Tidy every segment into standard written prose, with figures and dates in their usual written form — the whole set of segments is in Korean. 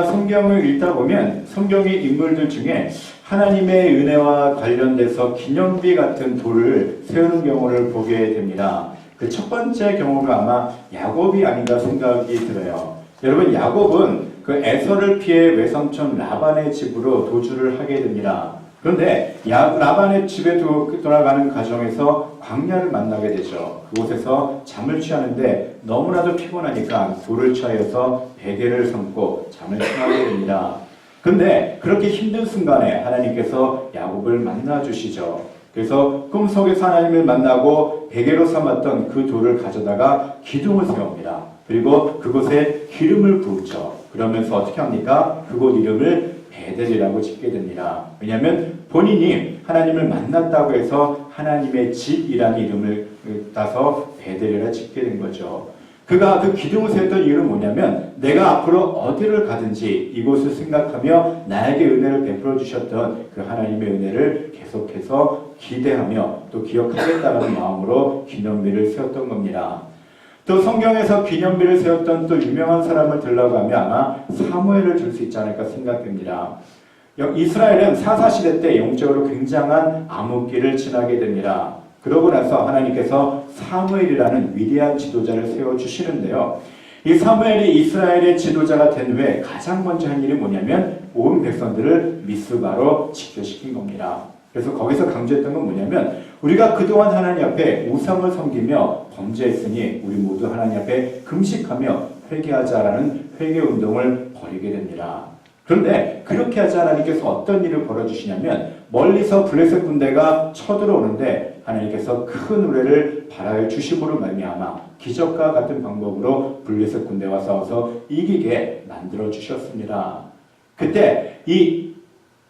우리가 성경을 읽다 보면 성경의 인물들 중에 하나님의 은혜와 관련돼서 기념비 같은 돌을 세우는 경우를 보게 됩니다. 그 첫 번째 경우가 아마 야곱이 아닌가 생각이 들어요. 여러분, 야곱은 그 에서를 피해 외삼촌 라반의 집으로 도주를 하게 됩니다. 그런데 라반의 집에 돌아가는 과정에서 광야를 만나게 되죠. 그곳에서 잠을 취하는데 너무나도 피곤하니까 돌을 취하여서 베개를 삼고 잠을 청하게 됩니다. 그런데 그렇게 힘든 순간에 하나님께서 야곱을 만나주시죠. 그래서 꿈속에서 하나님을 만나고 베개로 삼았던 그 돌을 가져다가 기둥을 세웁니다. 그리고 그곳에 기름을 부었죠. 그러면서 어떻게 합니까? 그곳 이름을 베델이라고 짓게 됩니다. 왜냐하면 본인이 하나님을 만났다고 해서 하나님의 집이라는 이름을 따서 베델이라 짓게 된 거죠. 그가 그 기둥을 세웠던 이유는 뭐냐면 내가 앞으로 어디를 가든지 이곳을 생각하며 나에게 은혜를 베풀어 주셨던 그 하나님의 은혜를 계속해서 기대하며 또 기억하겠다는 마음으로 기념비를 세웠던 겁니다. 또 성경에서 기념비를 세웠던 또 유명한 사람을 들라고 하면 아마 사무엘을 들 수 있지 않을까 생각됩니다. 이스라엘은 사사시대 때 영적으로 굉장한 암흑기를 지나게 됩니다. 그러고 나서 하나님께서 사무엘이라는 위대한 지도자를 세워주시는데요. 이 사무엘이 이스라엘의 지도자가 된 후에 가장 먼저 한 일이 뭐냐면 온 백성들을 미스바로 집결시킨 겁니다. 그래서 거기서 강조했던 건 뭐냐면 우리가 그동안 하나님 앞에 우상을 섬기며 범죄했으니 우리 모두 하나님 앞에 금식하며 회개하자라는 회개운동을 벌이게 됩니다. 그런데 그렇게 하자 하나님께서 어떤 일을 벌여주시냐면 멀리서 블레셋 군대가 쳐들어오는데 하나님께서 큰 우레를 발하여 주심으로 말미암아 기적과 같은 방법으로 블레셋 군대와 싸워서 이기게 만들어 주셨습니다. 그때 이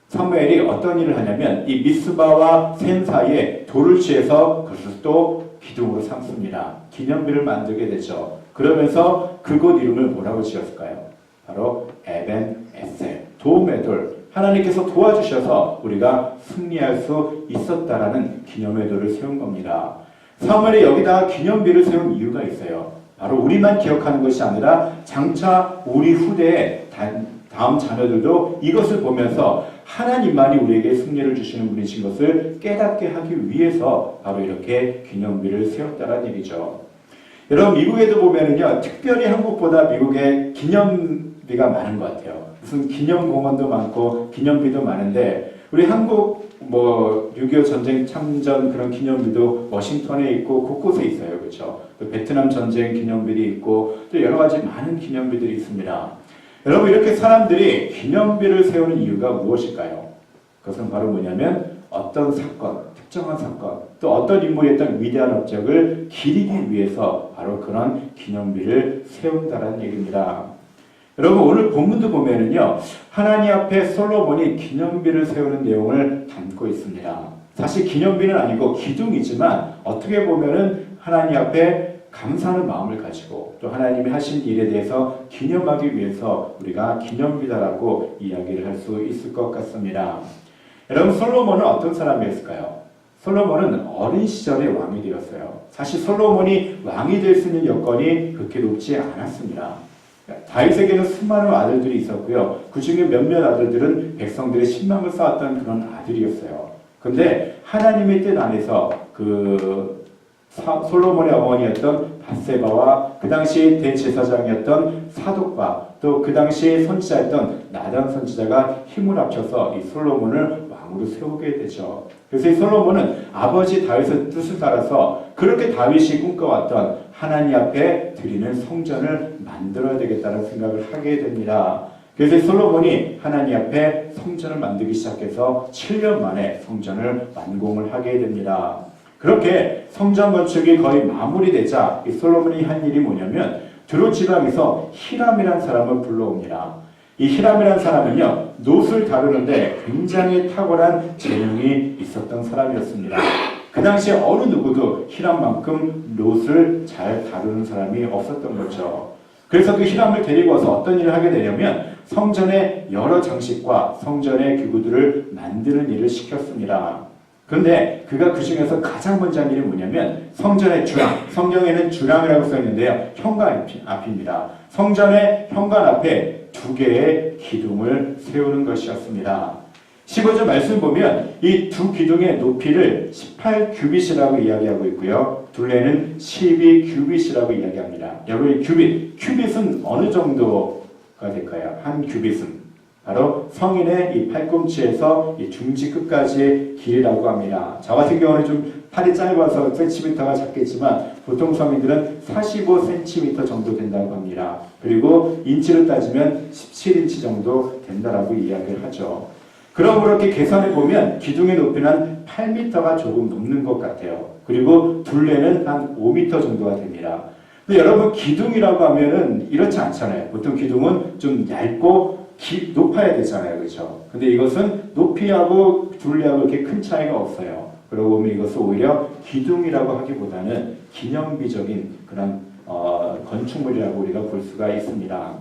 사무엘이 어떤 일을 하냐면 이 미스바와 셈 사이에 돌을 취해서 그것을 또 기둥으로 삼습니다. 기념비를 만들게 되죠. 그러면서 그곳 이름을 뭐라고 지었을까요? 바로 에벤 에셀, 도움의 돌. 하나님께서 도와주셔서 우리가 승리할 수 있었다라는 기념의 돌을 세운 겁니다. 사무엘이 여기다가 기념비를 세운 이유가 있어요. 바로 우리만 기억하는 것이 아니라 장차 우리 후대의 다음 자녀들도 이것을 보면서 하나님만이 우리에게 승리를 주시는 분이신 것을 깨닫게 하기 위해서 바로 이렇게 기념비를 세웠다는 얘기죠. 여러분, 미국에도 보면은요, 특별히 한국보다 미국에 기념비가 많은 것 같아요. 무슨 기념공원도 많고 기념비도 많은데 우리 한국 6.25 전쟁 참전 그런 기념비도 워싱턴에 있고 곳곳에 있어요. 그렇죠? 또 베트남 전쟁 기념비도 있고 또 여러 가지 많은 기념비들이 있습니다. 여러분, 이렇게 사람들이 기념비를 세우는 이유가 무엇일까요? 그것은 바로 뭐냐면 어떤 사건, 특정한 사건, 또 어떤 인물이 했던 위대한 업적을 기리기 위해서 바로 그런 기념비를 세운다는 얘기입니다. 여러분, 오늘 본문도 보면은요, 하나님 앞에 솔로몬이 기념비를 세우는 내용을 담고 있습니다. 사실 기념비는 아니고 기둥이지만 어떻게 보면은 하나님 앞에 감사하는 마음을 가지고 또 하나님이 하신 일에 대해서 기념하기 위해서 우리가 기념비다라고 이야기를 할 수 있을 것 같습니다. 여러분, 솔로몬은 어떤 사람이었을까요? 솔로몬은 어린 시절에 왕이 되었어요. 사실 솔로몬이 왕이 될 수 있는 여건이 그렇게 높지 않았습니다. 다윗에게는 수많은 아들들이 있었고요. 그 중에 몇몇 아들들은 백성들의 신망을 쌓았던 그런 아들이었어요. 그런데 하나님의 뜻 안에서 솔로몬의 어머니였던 밧세바와 그 당시 대제사장이었던 사독과 또 그 당시 선지자였던 나단 선지자가 힘을 합쳐서 이 솔로몬을 왕으로 세우게 되죠. 그래서 이 솔로몬은 아버지 다윗의 뜻을 따라서 그렇게 다윗이 꿈꿔왔던 하나님 앞에 드리는 성전을 만들어야 되겠다는 생각을 하게 됩니다. 그래서 이 솔로몬이 하나님 앞에 성전을 만들기 시작해서 7년 만에 성전을 완공을 하게 됩니다. 그렇게 성전 건축이 거의 마무리되자 이 솔로몬이 한 일이 뭐냐면 드로 지방에서 히람이라는 사람을 불러옵니다. 이 히람이라는 사람은요, 놋을 다루는데 굉장히 탁월한 재능이 있었던 사람이었습니다. 그 당시에 어느 누구도 히람만큼 놋을 잘 다루는 사람이 없었던 거죠. 그래서 그 히람을 데리고 와서 어떤 일을 하게 되냐면 성전의 여러 장식과 성전의 기구들을 만드는 일을 시켰습니다. 그런데 그가 그 중에서 가장 먼저 한 일이 뭐냐면 성전의 주랑, 성경에는 주랑이라고 써 있는데요, 현관 앞입니다. 성전의 현관 앞에 두 개의 기둥을 세우는 것이었습니다. 15절 말씀 보면 이 두 기둥의 높이를 18규빗이라고 이야기하고 있고요. 둘레는 12규빗이라고 이야기합니다. 여러분 큐빗은 어느 정도가 될까요? 한 규빗은 바로 성인의 이 팔꿈치에서 이 중지 끝까지의 길이라고 합니다. 저 같은 경우는 좀 팔이 짧아서 센티미터가 작겠지만 보통 성인들은 45cm 정도 된다고 합니다. 그리고 인치로 따지면 17인치 정도 된다라고 이야기를 하죠. 그럼 그렇게 계산해 보면 기둥의 높이는 한 8m가 조금 넘는 것 같아요. 그리고 둘레는 한 5m 정도가 됩니다. 근데 여러분 기둥이라고 하면은 이렇지 않잖아요. 보통 기둥은 좀 얇고 높아야 되잖아요. 그렇죠? 근데 이것은 높이하고 둘레하고 이렇게 큰 차이가 없어요. 그러고 보면 이것은 오히려 기둥이라고 하기보다는 기념비적인 그런 건축물이라고 우리가 볼 수가 있습니다.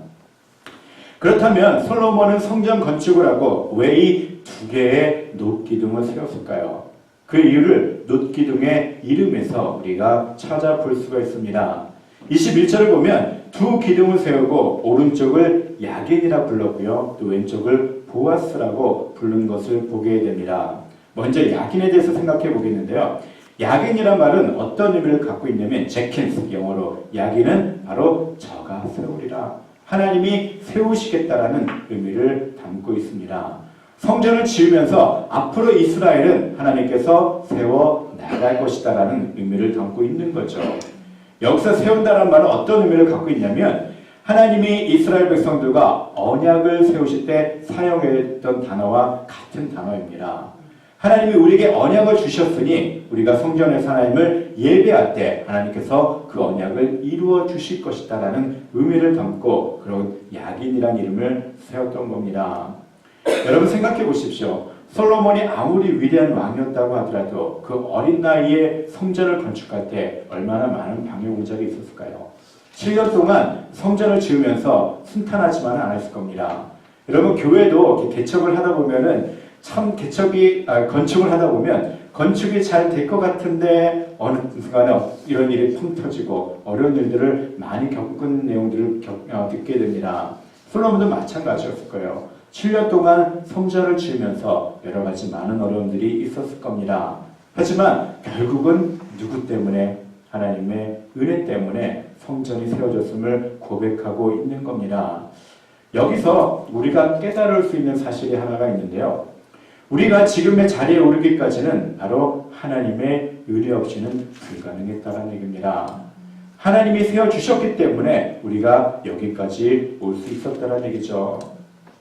그렇다면 솔로몬은 성전 건축을 하고 왜 이 두 개의 놋기둥을 세웠을까요? 그 이유를 놋기둥의 이름에서 우리가 찾아볼 수가 있습니다. 21절을 보면 두 기둥을 세우고 오른쪽을 야긴이라 불렀고요. 또 왼쪽을 보아스라고 부른 것을 보게 됩니다. 먼저 야긴에 대해서 생각해 보겠는데요. 야긴이란 말은 어떤 의미를 갖고 있냐면 제킨스, 영어로 야긴은 바로 저가 세우리라. 하나님이 세우시겠다라는 의미를 담고 있습니다. 성전을 지으면서 앞으로 이스라엘은 하나님께서 세워 나갈 것이다라는 의미를 담고 있는 거죠. 여기서 세운다는 말은 어떤 의미를 갖고 있냐면 하나님이 이스라엘 백성들과 언약을 세우실 때 사용했던 단어와 같은 단어입니다. 하나님이 우리에게 언약을 주셨으니 우리가 성전에서 하나님을 예배할 때 하나님께서 그 언약을 이루어 주실 것이다라는 의미를 담고 그런 야긴이라는 이름을 세웠던 겁니다. 여러분 생각해 보십시오. 솔로몬이 아무리 위대한 왕이었다고 하더라도 그 어린 나이에 성전을 건축할 때 얼마나 많은 방해 공작이 있었을까요? 7년 동안 성전을 지으면서 순탄하지만은 않았을 겁니다. 여러분 교회도 개척을 하다 보면은 참 건축을 하다 보면 건축이 잘 될 것 같은데 어느 순간에 이런 일이 펑 터지고 어려운 일들을 많이 겪은 내용들을 듣게 됩니다. 솔로몬도 마찬가지였을 거예요. 7년 동안 성전을 지으면서 여러 가지 많은 어려움들이 있었을 겁니다. 하지만 결국은 누구 때문에? 하나님의 은혜 때문에 성전이 세워졌음을 고백하고 있는 겁니다. 여기서 우리가 깨달을 수 있는 사실이 하나가 있는데요. 우리가 지금의 자리에 오르기까지는 바로 하나님의 은혜 없이는 불가능했다는 얘기입니다. 하나님이 세워주셨기 때문에 우리가 여기까지 올 수 있었다는 얘기죠.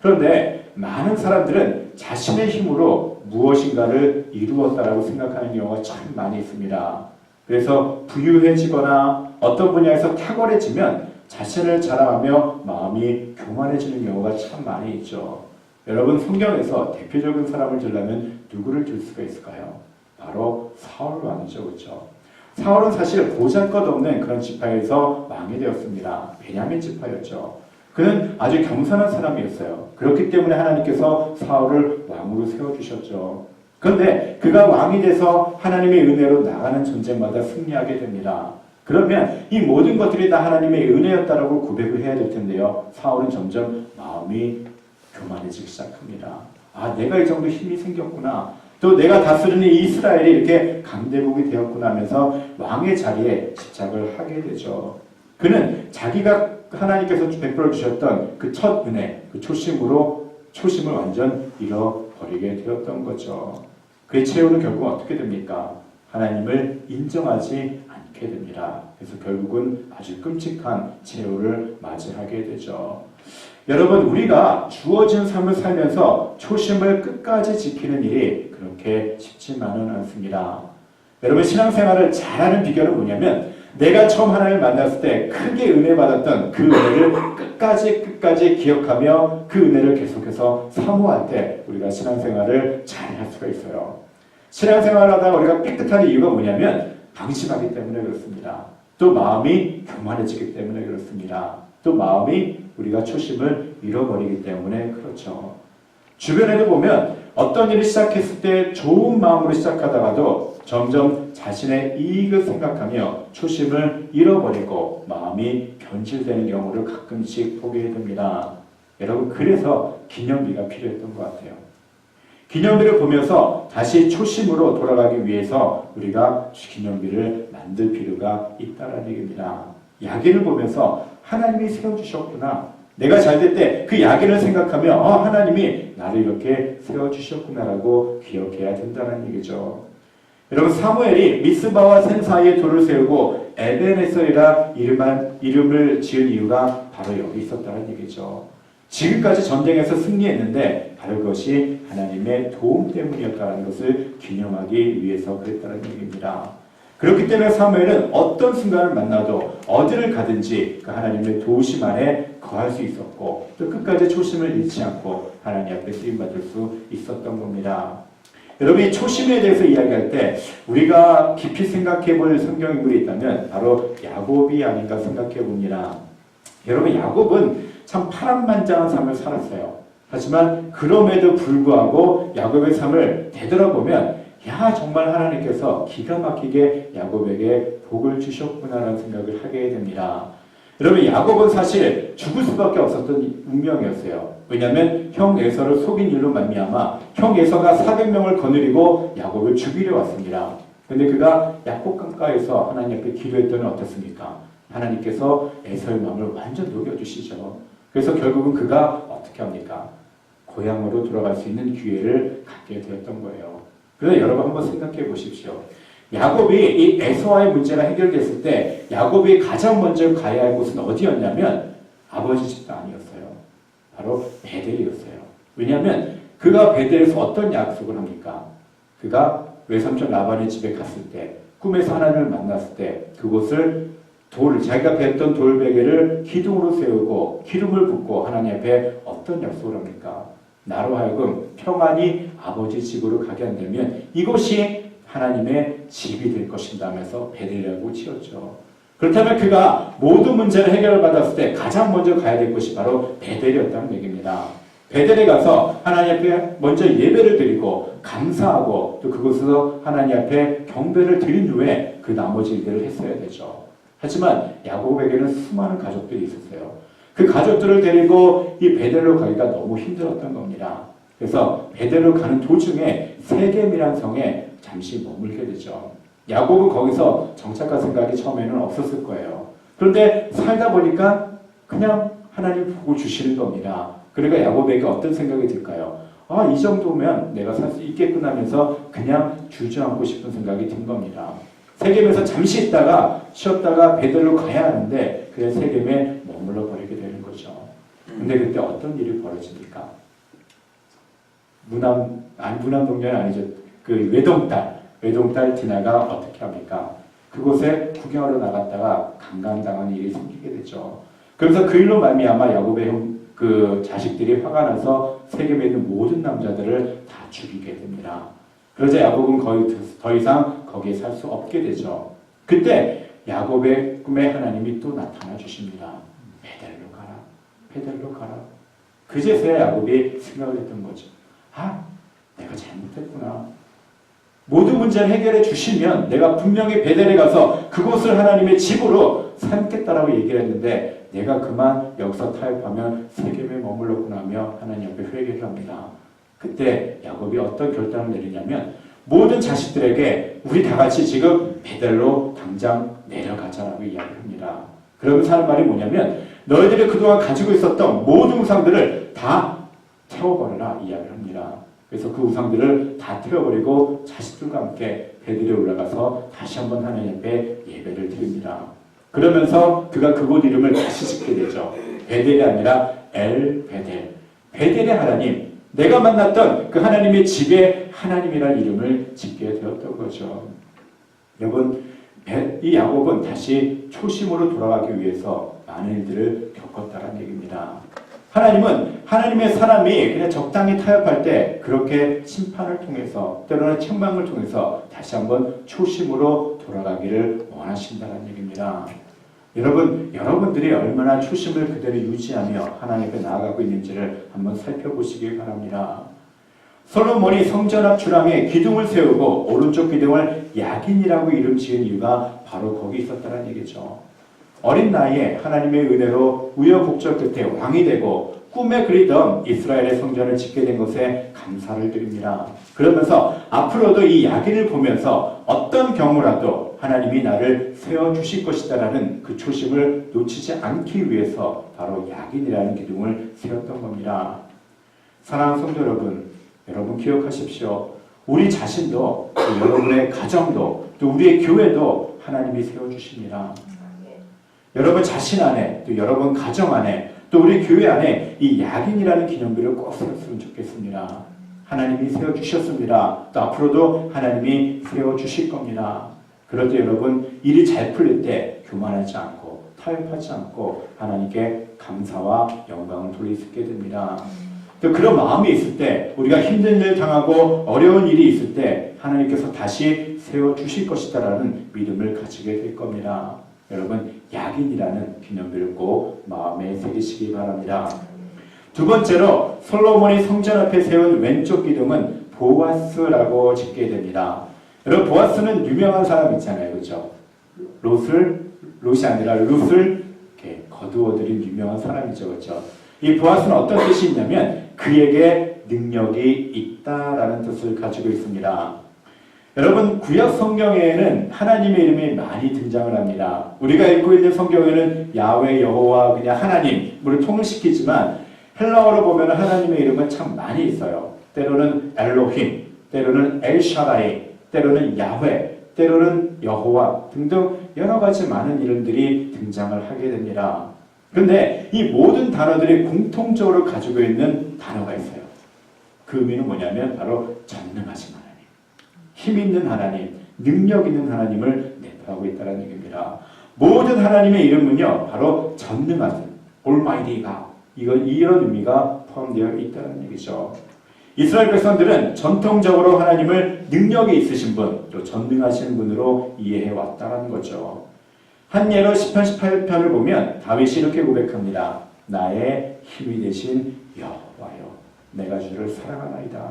그런데 많은 사람들은 자신의 힘으로 무엇인가를 이루었다라고 생각하는 경우가 참 많이 있습니다. 그래서 부유해지거나 어떤 분야에서 탁월해지면 자신을 자랑하며 마음이 교만해지는 경우가 참 많이 있죠. 여러분 성경에서 대표적인 사람을 들려면 누구를 들 수가 있을까요? 바로 사울 왕이죠. 그렇죠? 사울은 사실 보잘것없는 그런 지파에서 왕이 되었습니다. 베냐민 지파였죠. 그는 아주 겸손한 사람이었어요. 그렇기 때문에 하나님께서 사울을 왕으로 세워주셨죠. 그런데 그가 왕이 돼서 하나님의 은혜로 나가는 전쟁마다 승리하게 됩니다. 그러면 이 모든 것들이 다 하나님의 은혜였다라고 고백을 해야 될 텐데요. 사울은 점점 마음이 교만해지기 시작합니다. 아, 내가 이 정도 힘이 생겼구나. 또 내가 다스리는 이스라엘이 이렇게 강대국이 되었구나 하면서 왕의 자리에 집착을 하게 되죠. 그는 자기가 하나님께서 베풀어 주셨던 그 첫 은혜, 그 초심을 완전 잃어버리게 되었던 거죠. 그의 최후는 결국 어떻게 됩니까? 하나님을 인정하지 않게 됩니다. 그래서 결국은 아주 끔찍한 최후를 맞이하게 되죠. 여러분, 우리가 주어진 삶을 살면서 초심을 끝까지 지키는 일이 그렇게 쉽지만은 않습니다. 여러분, 신앙생활을 잘하는 비결은 뭐냐면 내가 처음 하나님을 만났을 때 크게 은혜 받았던 그 은혜를 끝까지 기억하며 그 은혜를 계속해서 사모할 때 우리가 신앙생활을 잘 할 수가 있어요. 신앙생활을 하다가 우리가 삐끗한 이유가 뭐냐면 방심하기 때문에 그렇습니다. 또 마음이 교만해지기 때문에 그렇습니다. 또 마음이 우리가 초심을 잃어버리기 때문에 그렇죠. 주변에도 보면 어떤 일을 시작했을 때 좋은 마음으로 시작하다가도 점점 자신의 이익을 생각하며 초심을 잃어버리고 마음이 변질되는 경우를 가끔씩 보게 됩니다. 여러분, 그래서 기념비가 필요했던 것 같아요. 기념비를 보면서 다시 초심으로 돌아가기 위해서 우리가 기념비를 만들 필요가 있다는 얘기입니다. 야긴을 보면서 하나님이 세워주셨구나. 내가 잘 될 때 그 야긴을 생각하며 하나님이 나를 이렇게 세워주셨구나라고 기억해야 된다는 얘기죠. 여러분, 사무엘이 미스바와 샘 사이에 돌을 세우고 에벤에서이라 이름을 지은 이유가 바로 여기 있었다는 얘기죠. 지금까지 전쟁에서 승리했는데 바로 그것이 하나님의 도움 때문이었다는 것을 기념하기 위해서 그랬다는 얘기입니다. 그렇기 때문에 사무엘은 어떤 순간을 만나도 어디를 가든지 그 하나님의 도우심 안에 거할 수 있었고 또 끝까지 초심을 잃지 않고 하나님 앞에 쓰임받을 수 있었던 겁니다. 여러분, 이 초심에 대해서 이야기할 때 우리가 깊이 생각해 볼 성경인물이 있다면 바로 야곱이 아닌가 생각해 봅니다. 여러분, 야곱은 참 파란만장한 삶을 살았어요. 하지만 그럼에도 불구하고 야곱의 삶을 되돌아보면 정말 하나님께서 기가 막히게 야곱에게 복을 주셨구나라는 생각을 하게 됩니다. 여러분, 야곱은 사실 죽을 수밖에 없었던 운명이었어요. 왜냐하면 형 에서를 속인 일로 말미암아 형 에서가 400명을 거느리고 야곱을 죽이려 왔습니다. 그런데 그가 야곱 강가에서 하나님 앞에 기도했더니 어떻습니까? 하나님께서 에서의 마음을 완전 녹여주시죠. 그래서 결국은 그가 어떻게 합니까? 고향으로 돌아갈 수 있는 기회를 갖게 되었던 거예요. 그래서 여러분 한번 생각해 보십시오. 야곱이 이 에서와의 문제가 해결됐을 때 야곱이 가장 먼저 가야 할 곳은 어디였냐면 아버지 집도 아니었어요. 바로 베델이었어요. 왜냐하면 그가 베델에서 어떤 약속을 합니까? 그가 외삼촌 라반의 집에 갔을 때 꿈에서 하나님을 만났을 때 그곳을 자기가 뱄던 돌베개를 기둥으로 세우고 기름을 붓고 하나님 앞에 어떤 약속을 합니까? 나로 하여금 평안히 아버지 집으로 가게 한다면 이곳이 하나님의 집이 될 것인가 하면서 베델이라고 지었죠. 그렇다면 그가 모든 문제를 해결을 받았을 때 가장 먼저 가야 될 곳이 바로 베델이었다는 얘기입니다. 베델에 가서 하나님 앞에 먼저 예배를 드리고 감사하고 또 그곳에서 하나님 앞에 경배를 드린 후에 그 나머지 일들을 했어야 되죠. 하지만 야곱에게는 수많은 가족들이 있었어요. 그 가족들을 데리고 이 베델로 가기가 너무 힘들었던 겁니다. 그래서 베델로 가는 도중에 세겜이라는 성에 잠시 머물게 되죠. 야곱은 거기서 정착할 생각이 처음에는 없었을 거예요. 그런데 살다 보니까 그냥 하나님 보고 주시는 겁니다. 그러니까 야곱에게 어떤 생각이 들까요? 이 정도면 내가 살 수 있겠구나 하면서 그냥 주저앉고 싶은 생각이 든 겁니다. 세겜에서 잠시 있다가 쉬었다가 베델로 가야 하는데 그냥 세겜에 머물러 버리게 되는 거죠. 근데 그때 어떤 일이 벌어집니까? 무남 동료는 아니죠. 그 외동딸 디나가 어떻게 합니까? 그곳에 구경하러 나갔다가 강간당한 일이 생기게 되죠. 그래서 그 일로 말미암아 야곱의 그 자식들이 화가 나서 세겜에 있는 모든 남자들을 다 죽이게 됩니다. 그러자 야곱은 거의 더 이상 거기에 살 수 없게 되죠. 그때 야곱의 꿈에 하나님이 또 나타나 주십니다. 베델로 가라. 그제서야 야곱이 생각을 했던 거죠. 내가 잘못했구나. 모든 문제를 해결해 주시면 내가 분명히 베델에 가서 그곳을 하나님의 집으로 삼겠다라고 얘기를 했는데 내가 그만 여기서 타협하면 세겜에 머물렀구나 하며 하나님 앞에 회개를 합니다. 그때 야곱이 어떤 결단을 내리냐면 모든 자식들에게 우리 다 같이 지금 베델로 당장 내려가자라고 이야기합니다. 그러면서 하는 말이 뭐냐면 너희들이 그동안 가지고 있었던 모든 우상들을 다 태워버려라 이야기를 합니다. 그래서 그 우상들을 다 태워버리고 자식들과 함께 베델에 올라가서 다시 한번 하나님 앞에 예배를 드립니다. 그러면서 그가 그곳 이름을 다시 짓게 되죠. 베델이 아니라 엘 베델. 베델의 하나님, 내가 만났던 그 하나님의 집의 하나님이라는 이름을 짓게 되었던 거죠. 여러분, 이 야곱은 다시 초심으로 돌아가기 위해서 많은 일들을 겪었다는 얘기입니다. 하나님은 하나님의 사람이 그냥 적당히 타협할 때 그렇게 심판을 통해서 때로는 책망을 통해서 다시 한번 초심으로 돌아가기를 원하신다는 얘기입니다. 여러분들이 얼마나 초심을 그대로 유지하며 하나님 앞에 나아가고 있는지를 한번 살펴보시기 바랍니다. 솔로몬이 성전 앞 주랑에 기둥을 세우고 오른쪽 기둥을 야긴이라고 이름 지은 이유가 바로 거기 있었다는 얘기죠. 어린 나이에 하나님의 은혜로 우여곡절 끝에 왕이 되고 꿈에 그리던 이스라엘의 성전을 짓게 된 것에 감사를 드립니다. 그러면서 앞으로도 이 야긴을 보면서 어떤 경우라도 하나님이 나를 세워주실 것이다라는 그 초심을 놓치지 않기 위해서 바로 야긴이라는 기둥을 세웠던 겁니다. 사랑하는 성도 여러분 기억하십시오. 우리 자신도 또 여러분의 가정도 또 우리의 교회도 하나님이 세워주십니다. 여러분 자신 안에 또 여러분 가정 안에 또 우리 교회 안에 이 야긴이라는 기념비를 꼭 세웠으면 좋겠습니다. 하나님이 세워주셨습니다. 또 앞으로도 하나님이 세워주실 겁니다. 그럴 때 여러분 일이 잘 풀릴 때 교만하지 않고 타협하지 않고 하나님께 감사와 영광을 돌릴 수 있게 됩니다. 또 그런 마음이 있을 때 우리가 힘든 일 당하고 어려운 일이 있을 때 하나님께서 다시 세워주실 것이다라는 믿음을 가지게 될 겁니다. 여러분 야긴이라는 기념비를 꼭 마음에 새기시기 바랍니다. 두 번째로 솔로몬이 성전 앞에 세운 왼쪽 기둥은 보아스라고 짓게 됩니다. 여러분 보아스는 유명한 사람 있잖아요. 그렇죠? 롯이 아니라 룻을 이렇게 거두어들인 유명한 사람이죠. 그렇죠? 이 보아스는 어떤 뜻이 있냐면 그에게 능력이 있다라는 뜻을 가지고 있습니다. 여러분 구약 성경에는 하나님의 이름이 많이 등장을 합니다. 우리가 읽고 있는 성경에는 야훼, 여호와, 그냥 하나님을 통일시키지만 헬라어로 보면 하나님의 이름은 참 많이 있어요. 때로는 엘로힘, 때로는 엘샤다이, 때로는 야훼, 때로는 여호와 등등 여러 가지 많은 이름들이 등장을 하게 됩니다. 그런데 이 모든 단어들이 공통적으로 가지고 있는 단어가 있어요. 그 의미는 뭐냐면 바로 전능하신 하나님, 힘 있는 하나님, 능력 있는 하나님을 내포하고 있다는 얘기입니다. 모든 하나님의 이름은요 바로 전능하신 Almighty God, 이런 의미가 포함되어 있다는 얘기죠. 이스라엘 백성들은 전통적으로 하나님을 능력이 있으신 분, 또 전능하신 분으로 이해해 왔다는 거죠. 한 예로 시편 18편을 보면 다윗이 이렇게 고백합니다. 나의 힘이 되신 여호와여, 내가 주를 사랑하나이다.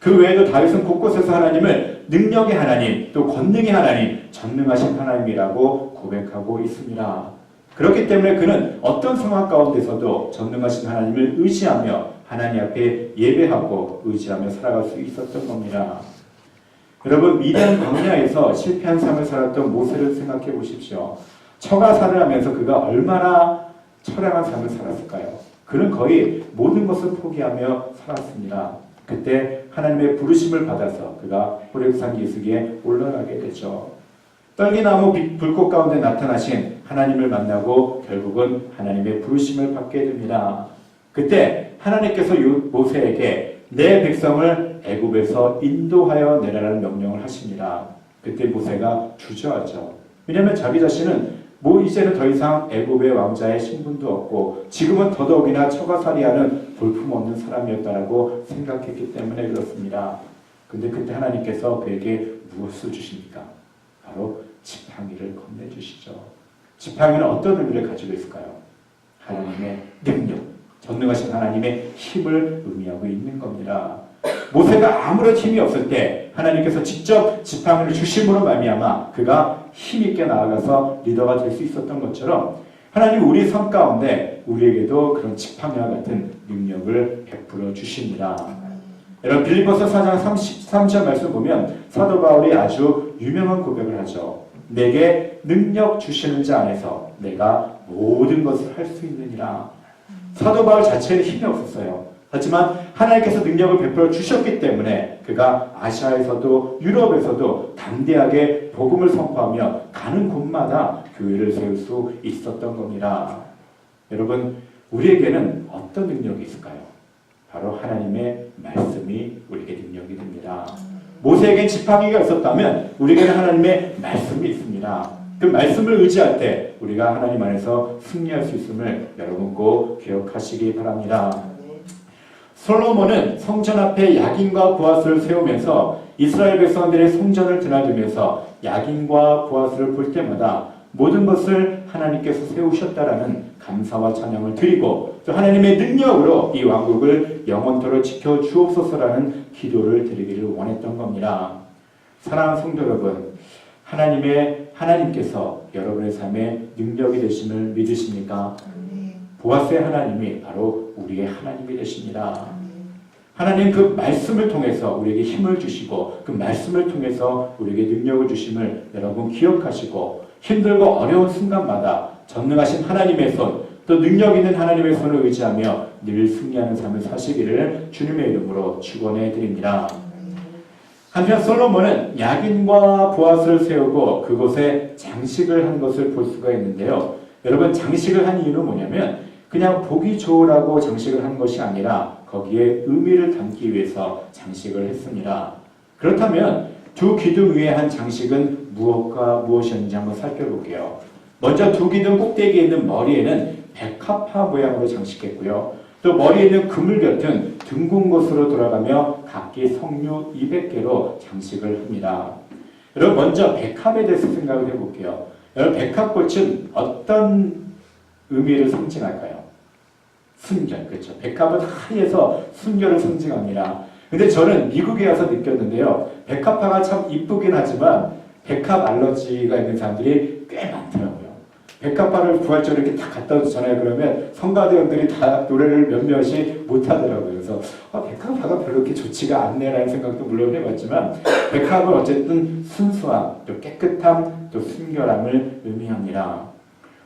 그 외에도 다윗은 곳곳에서 하나님을 능력의 하나님, 또 권능의 하나님, 전능하신 하나님이라고 고백하고 있습니다. 그렇기 때문에 그는 어떤 상황 가운데서도 전능하신 하나님을 의지하며 하나님 앞에 예배하고 의지하며 살아갈 수 있었던 겁니다. 여러분 미디안 광야에서 실패한 삶을 살았던 모세를 생각해 보십시오. 처가살을 하면서 그가 얼마나 처량한 삶을 살았을까요? 그는 거의 모든 것을 포기하며 살았습니다. 그때 하나님의 부르심을 받아서 그가 호렙산 기슭에 올라가게 되죠. 떨기나무 불꽃 가운데 나타나신 하나님을 만나고 결국은 하나님의 부르심을 받게 됩니다. 그때 하나님께서 모세에게 내 백성을 애굽에서 인도하여 내라라는 명령을 하십니다. 그때 모세가 주저하죠. 왜냐하면 자기 자신은 이제는 더 이상 애굽의 왕자의 신분도 없고 지금은 더더욱이나 처가살이하는 볼품없는 사람이었다라고 생각했기 때문에 그렇습니다. 근데 그때 하나님께서 그에게 무엇을 주십니까? 바로 지팡이를 건네주시죠. 지팡이는 어떤 의미를 가지고 있을까요? 하나님의 능력, 전능하신 하나님의 힘을 의미하고 있는 겁니다. 모세가 아무런 힘이 없을 때 하나님께서 직접 지팡이를 주심으로 말미암아 그가 힘있게 나아가서 리더가 될 수 있었던 것처럼 하나님 우리 삶 가운데 우리에게도 그런 지팡이와 같은 능력을 베풀어 주십니다. 여러분 빌립보서 4장 33절 말씀 보면 사도 바울이 아주 유명한 고백을 하죠. 내게 능력 주시는 자 안에서 내가 모든 것을 할 수 있느니라. 사도 바울 자체는 힘이 없었어요. 하지만 하나님께서 능력을 베풀어 주셨기 때문에 그가 아시아에서도 유럽에서도 담대하게 복음을 선포하며 가는 곳마다 교회를 세울 수 있었던 겁니다. 여러분 우리에게는 어떤 능력이 있을까요? 바로 하나님의 말씀이 우리에게 능력이 됩니다. 모세에겐 지팡이가 있었다면 우리에게는 하나님의 말씀이 있습니다. 그 말씀을 의지할 때 우리가 하나님 안에서 승리할 수 있음을 여러분 꼭 기억하시기 바랍니다. 솔로몬은 성전 앞에 야긴과 보아스를 세우면서 이스라엘 백성들의 성전을 드나들면서 야긴과 보아스를 볼 때마다 모든 것을 하나님께서 세우셨다라는 감사와 찬양을 드리고 또 하나님의 능력으로 이 왕국을 영원토록 지켜 주옵소서라는 기도를 드리기를 원했던 겁니다. 사랑하는 성도 여러분, 하나님께서 여러분의 삶에 능력이 되심을 믿으십니까? 보아스의 하나님이 바로 우리의 하나님이 되십니다. 하나님 그 말씀을 통해서 우리에게 힘을 주시고 그 말씀을 통해서 우리에게 능력을 주심을 여러분 기억하시고 힘들고 어려운 순간마다 전능하신 하나님의 손, 또 능력 있는 하나님의 손을 의지하며 늘 승리하는 삶을 사시기를 주님의 이름으로 축원해 드립니다. 한편 솔로몬은 야긴과 보아스를 세우고 그곳에 장식을 한 것을 볼 수가 있는데요. 여러분 장식을 한 이유는 뭐냐면 그냥 보기 좋으라고 장식을 한 것이 아니라 거기에 의미를 담기 위해서 장식을 했습니다. 그렇다면 두 기둥 위에 한 장식은 무엇과 무엇이었는지 한번 살펴볼게요. 먼저 두 기둥 꼭대기에 있는 머리에는 백합화 모양으로 장식했고요. 또 머리에 있는 그물 곁은 둥근 곳으로 돌아가며 각기 석류 200개로 장식을 합니다. 여러분 먼저 백합에 대해서 생각을 해볼게요. 여러분 백합꽃은 어떤 의미를 상징할까요? 순결, 그렇죠. 백합은 하얘서 순결을 상징합니다. 근데 저는 미국에 와서 느꼈는데요. 백합화가 참 이쁘긴 하지만 백합 알러지가 있는 사람들이 꽤 많더라고요. 백합화를 부활절에 이렇게 딱 갖다 주잖아요. 그러면 성가대원들이 다 노래를 몇몇이 못하더라고요. 그래서 백합화가 별로 그렇게 좋지가 않네라는 생각도 물론 해봤지만 백합은 어쨌든 순수함, 또 깨끗함, 또 순결함을 의미합니다.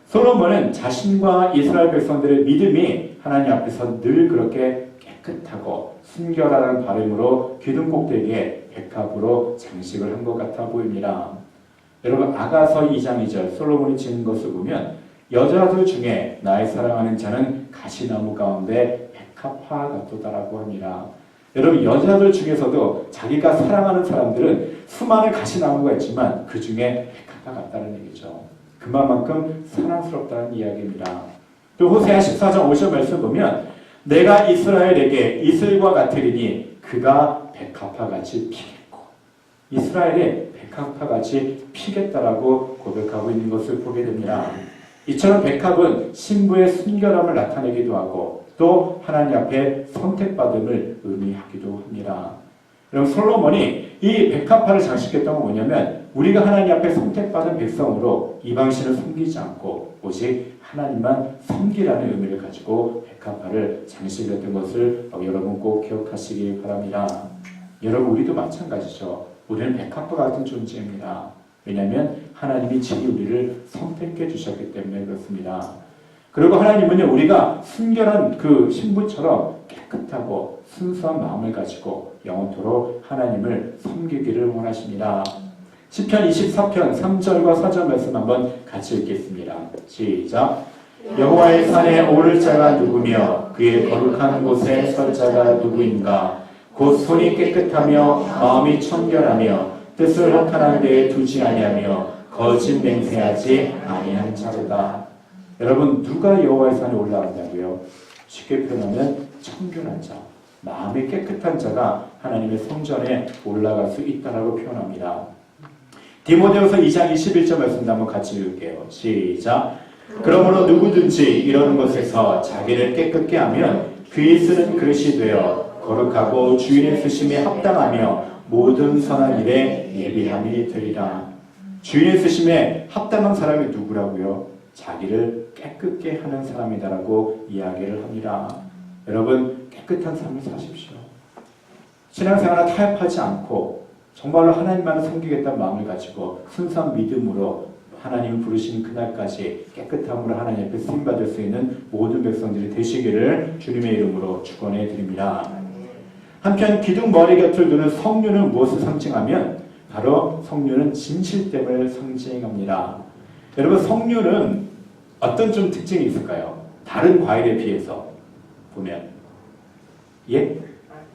솔로몬은 자신과 이스라엘 백성들의 믿음이 하나님 앞에서 늘 그렇게 깨끗하고 순결하다는 바람으로 기둥 꼭대기에 백합으로 장식을 한 것 같아 보입니다. 여러분 아가서 2장 2절 솔로몬이 지은 것을 보면 여자들 중에 나의 사랑하는 자는 가시나무 가운데 백합화 같도다라고 합니다. 여러분 여자들 중에서도 자기가 사랑하는 사람들은 수많은 가시나무가 있지만 그 중에 백합화 같다는 얘기죠. 그만큼 사랑스럽다는 이야기입니다. 또 호세아 14장 50절 말씀 보면 내가 이스라엘에게 이슬과 같으리니 그가 백합화같이 피겠고 이스라엘에 백합화같이 피겠다라고 고백하고 있는 것을 보게 됩니다. 이처럼 백합은 신부의 순결함을 나타내기도 하고 또 하나님 앞에 선택받음을 의미하기도 합니다. 여러분 솔로몬이 이 백합화를 장식했던 건 뭐냐면 우리가 하나님 앞에 선택받은 백성으로 이방신을 섬기지 않고 오직 하나님만 섬기라는 의미를 가지고 백합화를 장식했던 것을 여러분 꼭 기억하시기 바랍니다. 여러분 우리도 마찬가지죠. 우리는 백합화 같은 존재입니다. 왜냐하면 하나님이 친히 우리를 선택해 주셨기 때문에 그렇습니다. 그리고 하나님은 우리가 순결한 그 신부처럼 깨끗하고 순수한 마음을 가지고 영원토록 하나님을 섬기기를 원하십니다. 시편 24편 3절과 4절 말씀 한번 같이 읽겠습니다. 시작. 여호와의 산에 오를 자가 누구며 그의 거룩한 곳에 설 자가 누구인가. 곧 손이 깨끗하며 마음이 청결하며 뜻을 허탄한 데에 두지 아니하며 거짓 맹세하지 아니한 자로다. 여러분 누가 여호와의 산에 올라간다고요? 쉽게 표현하면 청결한 자, 마음이 깨끗한 자가 하나님의 성전에 올라갈 수 있다라고 표현합니다. 디모데후서 2장 21절 말씀 한번 같이 읽을게요. 시작. 그러므로 누구든지 이러는 것에서 자기를 깨끗게 하면 그의 쓰는 그릇이 되어 거룩하고 주인의 쓰심에 합당하며 모든 선한 일에 예비함이 되리라. 주인의 쓰심에 합당한 사람이 누구라고요? 자기를 깨끗게 하는 사람이다라고 이야기를 합니다. 여러분 깨끗한 삶을 사십시오. 신앙생활을 타협하지 않고 정말로 하나님만을 섬기겠다는 마음을 가지고 순수한 믿음으로 하나님을 부르시는 그날까지 깨끗함으로 하나님 앞에 쓰임받을 수 있는 모든 백성들이 되시기를 주님의 이름으로 축원해 드립니다. 한편 기둥 머리 곁을 두는 석류는 무엇을 상징하면 바로 석류는 진실됨을 상징합니다. 여러분 석류는 어떤 좀 특징이 있을까요? 다른 과일에 비해서 보면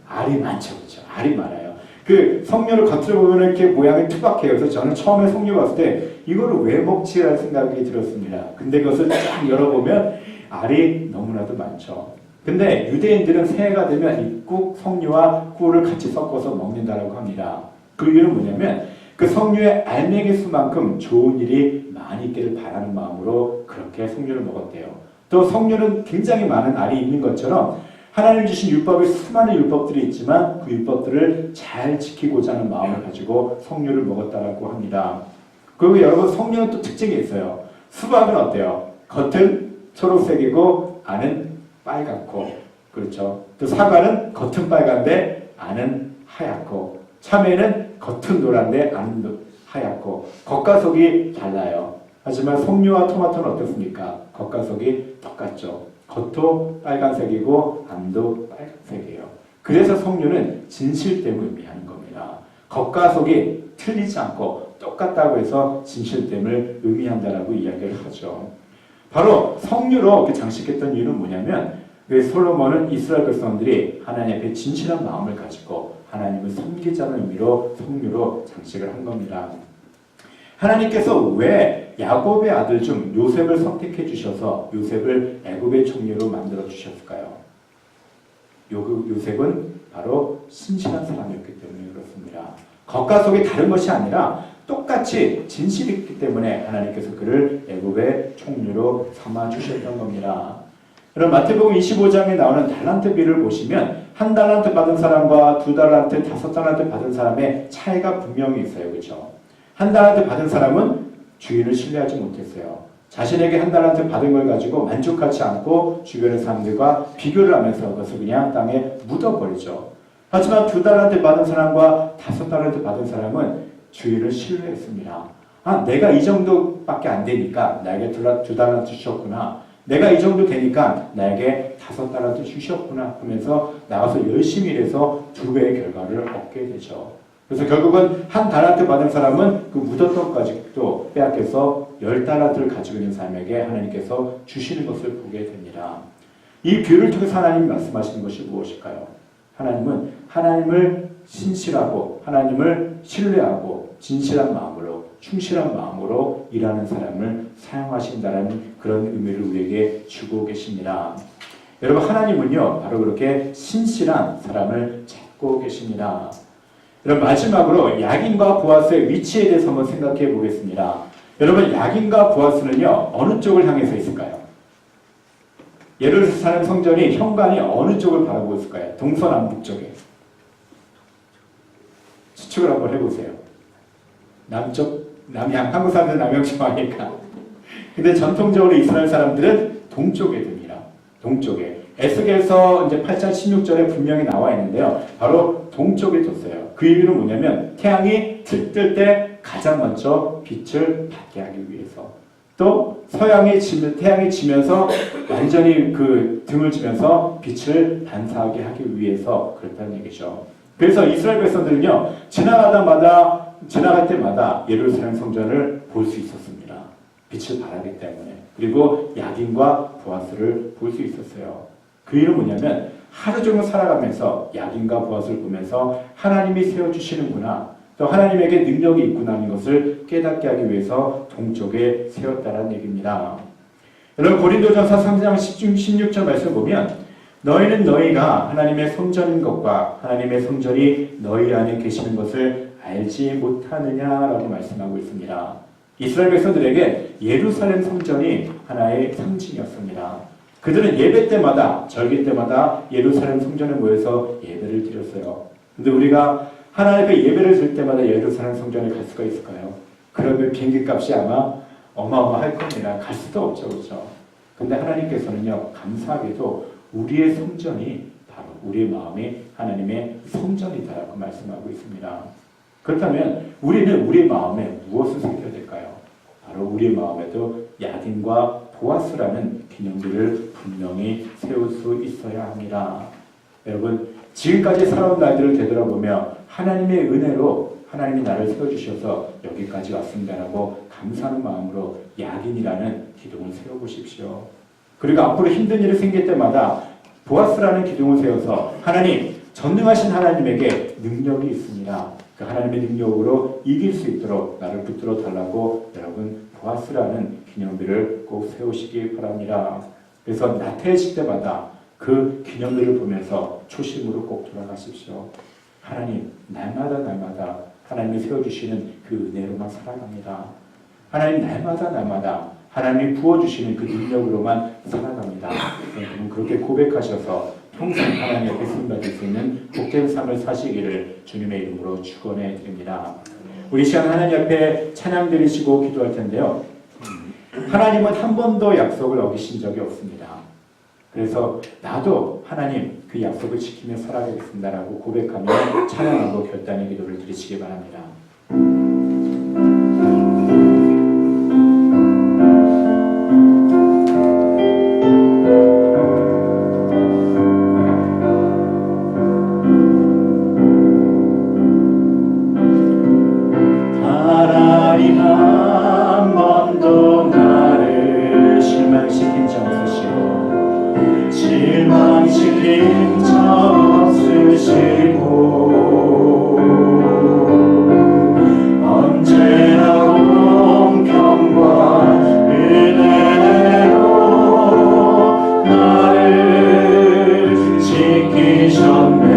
알이 많죠, 그렇죠? 알이 많아요. 그 석류를 겉으로 보면 이렇게 모양이 투박해요. 그래서 저는 처음에 석류 봤을 때 이거를 왜 먹지라는 생각이 들었습니다. 근데 그것을 쫙 열어보면 알이 너무나도 많죠. 근데 유대인들은 새해가 되면 이 국, 석류와 꿀을 같이 섞어서 먹는다라고 합니다. 그 이유는 뭐냐면 그 석류의 알맹이 수만큼 좋은 일이 많이 있기를 바라는 마음으로 그렇게 석류를 먹었대요. 또 석류는 굉장히 많은 알이 있는 것처럼 하나님 주신 율법에 수많은 율법들이 있지만 그 율법들을 잘 지키고자 하는 마음을 가지고 석류를 먹었다라고 합니다. 그리고 여러분 석류는 또 특징이 있어요. 수박은 어때요? 겉은 초록색이고 안은 빨갛고, 그렇죠. 또 사과는 겉은 빨간데 안은 하얗고, 참외는 겉은 노란데 안은 하얗고, 겉과 속이 달라요. 하지만 석류와 토마토는 어떻습니까? 겉과 속이 똑같죠. 겉도 빨간색이고 안도 빨간색이에요. 그래서 석류는 진실됨을 의미하는 겁니다. 겉과 속이 틀리지 않고 똑같다고 해서 진실됨을 의미한다라고 이야기를 하죠. 바로 석류로 장식했던 이유는 뭐냐면, 솔로몬은 이스라엘 백성들이 하나님 앞에 진실한 마음을 가지고 하나님을 섬기자는 의미로 석류로 장식을 한 겁니다. 하나님께서 왜 야곱의 아들 중 요셉을 선택해 주셔서 요셉을 애굽의 총리로 만들어 주셨을까요? 요셉은 바로 신실한 사람이었기 때문에 그렇습니다. 겉과 속이 다른 것이 아니라 똑같이 진실이 있기 때문에 하나님께서 그를 애굽의 총리로 삼아 주셨던 겁니다. 그럼 마태복음 25장에 나오는 달란트 비를 보시면 한 달란트 받은 사람과 두 달란트, 다섯 달란트 받은 사람의 차이가 분명히 있어요. 그렇죠? 한 달란트 받은 사람은 주인을 신뢰하지 못했어요. 자신에게 한 달란트 받은 걸 가지고 만족하지 않고 주변의 사람들과 비교를 하면서 그것을 그냥 땅에 묻어버리죠. 하지만 두 달란트 받은 사람과 다섯 달란트 받은 사람은 주인을 신뢰했습니다. 아, 내가 이 정도밖에 안 되니까 나에게 두 달란트 주셨구나. 내가 이 정도 되니까 나에게 다섯 달란트 주셨구나 하면서 나가서 열심히 일해서 두 배의 결과를 얻게 되죠. 그래서 결국은 한 달란트 받은 사람은 그 묻었던 것까지도 빼앗겨서 10달란트를 가지고 있는 사람에게 하나님께서 주시는 것을 보게 됩니다. 이 비유를 통해서 하나님이 말씀하시는 것이 무엇일까요? 하나님은 하나님을 신실하고 하나님을 신뢰하고 진실한 마음으로 충실한 마음으로 일하는 사람을 사용하신다는 그런 의미를 우리에게 주고 계십니다. 여러분, 하나님은요 바로 그렇게 신실한 사람을 찾고 계십니다. 여러분, 마지막으로 야긴과 보아스의 위치에 대해서 한번 생각해 보겠습니다. 여러분, 야긴과 보아스는요 어느 쪽을 향해서 있을까요? 예루살렘 성전이 현관이 어느 쪽을 바라보고 있을까요? 동서남북 쪽에. 추측을 한번 해보세요. 남쪽, 남양, 한국 사람들은 남양 좋아하니까. 근데 전통적으로 이스라엘 사람들은 동쪽에 듭니다. 동쪽에. 에스겔서 이제 8장 16절에 분명히 나와 있는데요. 바로 동쪽에 뒀어요. 그 의미는 뭐냐면 태양이 뜰 때 가장 먼저 빛을 받게 하기 위해서. 또 태양이 지면서 완전히 그 등을 지면서 빛을 반사하게 하기 위해서 그렇다는 얘기죠. 그래서 이스라엘 백성들은요 지나갈 때마다 예루살렘 성전을 볼 수 있었습니다. 빛을 발하기 때문에. 그리고 야긴과 보아스를 볼 수 있었어요. 그 이유는 뭐냐면 하루 종일 살아가면서 야긴과 보아스를 보면서 하나님이 세워주시는구나, 또 하나님에게 능력이 있구나 하는 것을 깨닫게 하기 위해서 동쪽에 세웠다는 얘기입니다. 여러분, 고린도전서 3장 16절 말씀 보면 너희는 너희가 하나님의 성전인 것과 하나님의 성전이 너희 안에 계시는 것을 알지 못하느냐라고 말씀하고 있습니다. 이스라엘 백성들에게 예루살렘 성전이 하나의 상징이었습니다. 그들은 예배 때마다, 절기 때마다 예루살렘 성전에 모여서 예배를 드렸어요. 근데 우리가 하나님 앞에 예배를 드릴 때마다 예루살렘 성전에 갈 수가 있을까요? 그러면 비행기 값이 아마 어마어마할 겁니다. 갈 수도 없죠. 그렇죠? 근데 하나님께서는요, 감사하게도 우리의 성전이 바로 우리의 마음이 하나님의 성전이다라고 말씀하고 있습니다. 그렇다면 우리는 우리의 마음에 무엇을 새겨야 될까요? 바로 우리의 마음에도 야긴과 보아스라는 기념비를 분명히 세울 수 있어야 합니다. 여러분, 지금까지 살아온 날들을 되돌아보며 하나님의 은혜로 하나님이 나를 세워주셔서 여기까지 왔습니다라고 감사하는 마음으로 야긴이라는 기둥을 세워보십시오. 그리고 앞으로 힘든 일이 생길 때마다 보아스라는 기둥을 세워서 하나님, 전능하신 하나님에게 능력이 있습니다. 그 하나님의 능력으로 이길 수 있도록 나를 붙들어 달라고 여러분 보아스라는 기념비를 꼭 세우시기 바랍니다. 그래서 나태해질 때마다 그 기념비를 보면서 초심으로 꼭 돌아가십시오. 하나님, 날마다 하나님이 세워주시는 그 은혜로만 살아갑니다. 하나님, 날마다 하나님이 부어주시는 그 능력으로만 살아갑니다. 여러분 그렇게 고백하셔서 평생 하나님 앞에 쓰임받을 수 있는 복된 삶을 사시기를 주님의 이름으로 축원해 드립니다. 우리 시간 하나님 앞에 찬양 드리시고 기도할 텐데요. 하나님은 한 번도 약속을 어기신 적이 없습니다. 그래서 나도 하나님 그 약속을 지키며 살아가겠습니다라고 고백하며 찬양하고 결단의 기도를 드리시기 바랍니다. 하나님 한 번도 나를 실망시킨 적 없으시고 실망시킨 적 없으시고 언제나 공평과 은혜로 나를 지키셨네.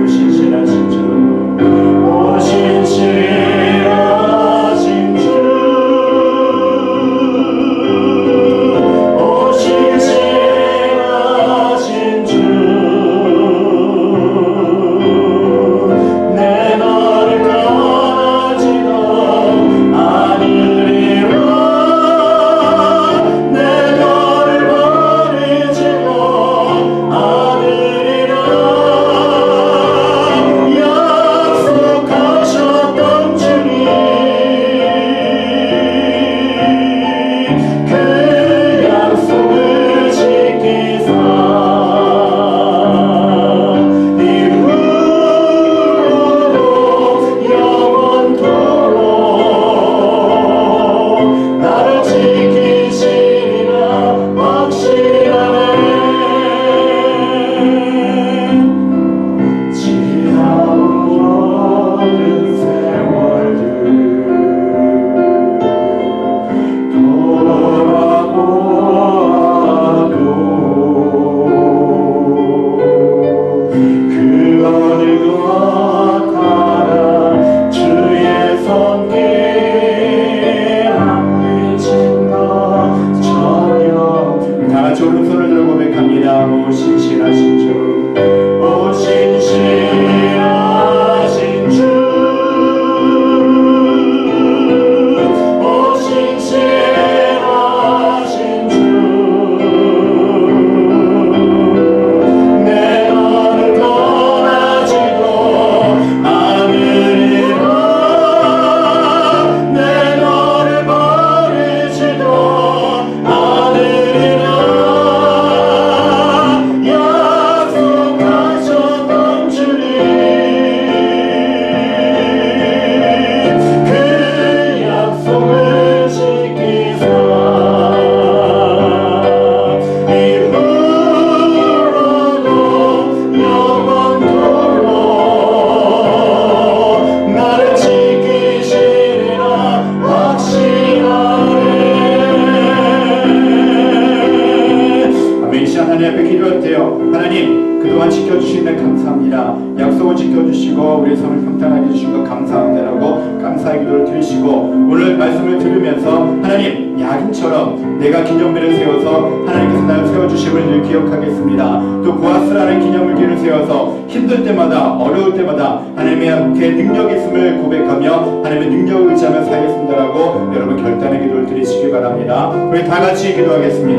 오신실하신 주, 오신실하신 주, 오신실하신 주, 내 너를 떠나지도 않으리라, 내 너를 버리지도 않으리라 약속하셨던 주님, 그 약속을 지키사 이후로 영원토록 나를 지키시리라 확실하네. 지나온 모든 세월들 돌아보아도 그 어느 것하라 주의 손길 안 미친 것 전혀. 다같이 오른손을 들고 고백합니다. 오신실하신 주, 오신실하신 주, 오신실하신 주, 내 너를 떠나지도 않으리라, 내 너를 버리지도 않으리라 약속하셨던 주님, 그 약속을 지키사 이후로도 영원토록 나를 지키시리라 확실하네. 아멘. 이 시간 하나님 앞에 기도할 때요, 하나님 그동안 지켜주신 데 감사합니다. 약속을 지켜주시고 우리의 삶을 평탄하게 해주신 것 감사합니다라고 감사의 기도를 드리시고, 오늘 말씀을 들으면서 하나님 야긴처럼 내가 기념비를 세워서 하나님께서 나를 세워주심을 늘 기억하겠습니다. 또 보아스라는 기념일기를 세워서 힘들 때마다 어려울 때마다 하나님의 능력이 있음을 고백하며 하나님의 능력을 의지하며 살겠습니다라고 여러분 결단의 기도를 드리시기 바랍니다. 우리 다 같이 기도하겠습니다.